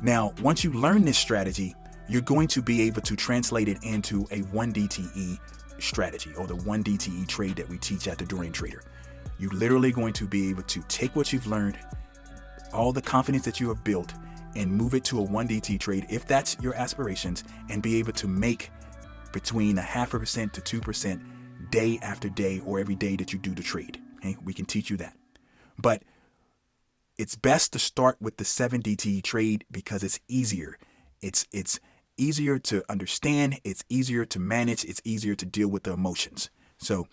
Now, once you learn this strategy, you're going to be able to translate it into a 1DTE strategy, or the 1DTE trade that we teach at the Dorian Trader. You're literally going to be able to take what you've learned, all the confidence that you have built, and move it to a 1DT trade if that's your aspirations, and be able to make between 0.5% to 2% day after day, or every day that you do the trade. Okay? We can teach you that. But it's best to start with the 7DT trade because it's easier. It's easier to understand, it's easier to manage, it's easier to deal with the emotions. So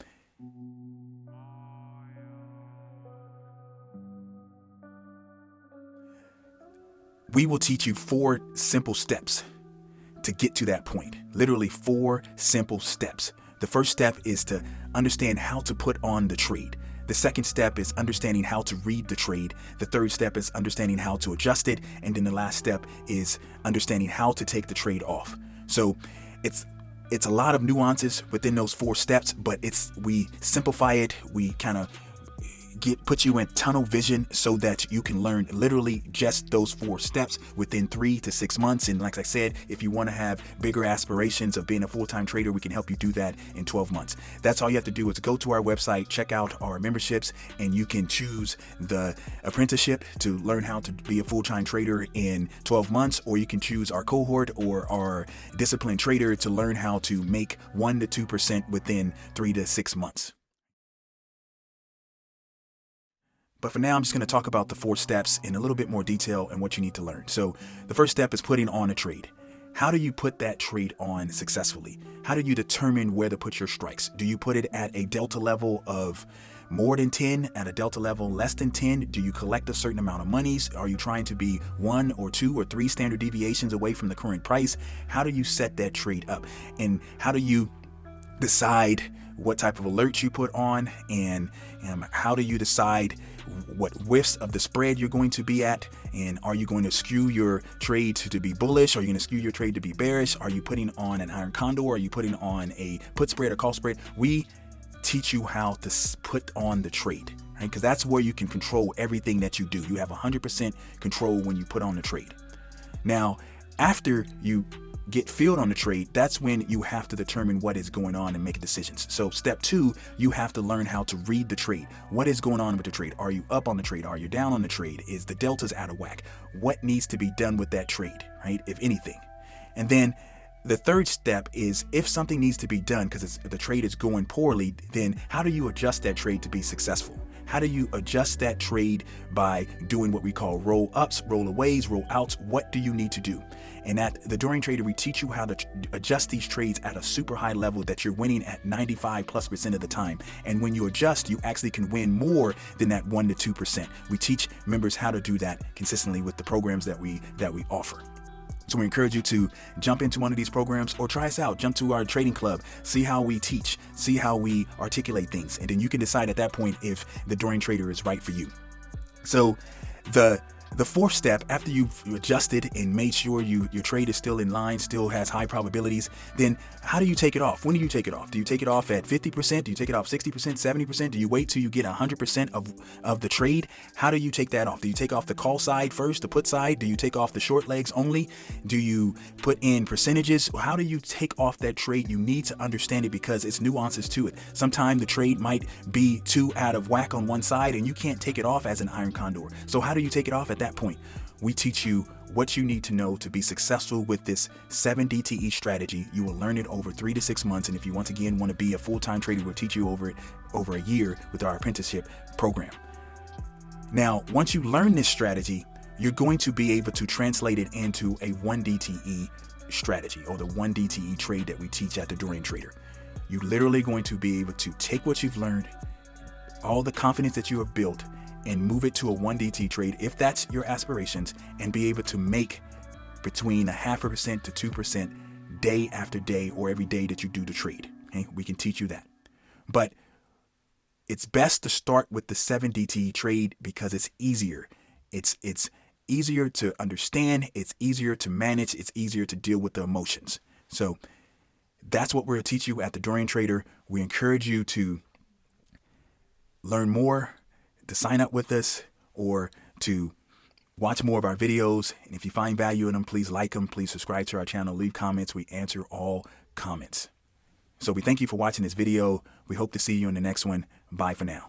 we will teach you 4 simple steps to get to that point. Literally 4 simple steps. The first step is to understand how to put on the trade. The second step is understanding how to read the trade. The third step is understanding how to adjust it. And then the last step is understanding how to take the trade off. So it's a lot of nuances within those 4 steps, but we simplify it. We kind of put you in tunnel vision so that you can learn literally just those 4 steps within 3 to 6 months. And like I said, if you want to have bigger aspirations of being a full-time trader, we can help you do that in 12 months. That's all you have to do is go to our website, check out our memberships, and you can choose the apprenticeship to learn how to be a full-time trader in 12 months, or you can choose our cohort or our disciplined trader to learn how to make 1 to 2% within 3 to 6 months. But for now, I'm just going to talk about the 4 steps in a little bit more detail and what you need to learn. So the first step is putting on a trade. How do you put that trade on successfully? How do you determine where to put your strikes? Do you put it at a delta level of more than 10, at a delta level less than 10? Do you collect a certain amount of monies? Are you trying to be 1 or 2 or 3 standard deviations away from the current price? How do you set that trade up? And how do you decide what type of alerts you put on, and how do you decide what whiffs of the spread you're going to be at? And are you going to skew your trade to be bullish? Are you going to skew your trade to be bearish? Are you putting on an iron condor? Are you putting on a put spread or call spread? We teach you how to put on the trade, right? Because that's where you can control everything that you do. You have 100% control when you put on the trade. Now, after you get filled on the trade, that's when you have to determine what is going on and make decisions. So step 2, you have to learn how to read the trade. What is going on with the trade? Are you up on the trade? Are you down on the trade? Is the deltas out of whack? What needs to be done with that trade, right? If anything. And then the third step is if something needs to be done because the trade is going poorly, then how do you adjust that trade to be successful? How do you adjust that trade by doing what we call roll ups, roll aways, roll outs? What do you need to do? And at the Dorian Trader, we teach you how to adjust these trades at a super high level that you're winning at 95+% of the time. And when you adjust, you actually can win more than that 1 to 2%. We teach members how to do that consistently with the programs that we offer. So we encourage you to jump into one of these programs or try us out. Jump to our trading club, see how we teach, see how we articulate things. And then you can decide at that point if the Dorian Trader is right for you. So the fourth step, after you've adjusted and made sure your trade is still in line, still has high probabilities, then how do you take it off? When do you take it off? Do you take it off at 50%? Do you take it off 60%, 70%? Do you wait till you get 100% of the trade? How do you take that off? Do you take off the call side first, the put side? Do you take off the short legs only? Do you put in percentages? How do you take off that trade? You need to understand it because it's nuances to it. Sometimes the trade might be too out of whack on one side and you can't take it off as an iron condor. So how do you take it off at that point? We teach you what you need to know to be successful with this 7DTE strategy. You will learn it over 3 to 6 months. And if you once again want to be a full-time trader, we'll teach you over a year with our apprenticeship program. Now, once you learn this strategy, you're going to be able to translate it into a 1DTE strategy, or the 1DTE trade that we teach at the Dorian Trader. You're literally going to be able to take what you've learned, all the confidence that you have built, and move it to a 1DT trade if that's your aspirations, and be able to make between 0.5% to 2% day after day, or every day that you do the trade. Okay? We can teach you that. But it's best to start with the 7DT trade because it's easier. It's easier to understand, it's easier to manage, it's easier to deal with the emotions. So that's what we'll teach you at the Dorian Trader. We encourage you to learn more, to sign up with us, or to Watch more of our videos, and if you find value in them, please like them, please subscribe to our channel, leave comments. We answer all comments. So we thank you for watching this video. We hope to see you in the next one. Bye for now.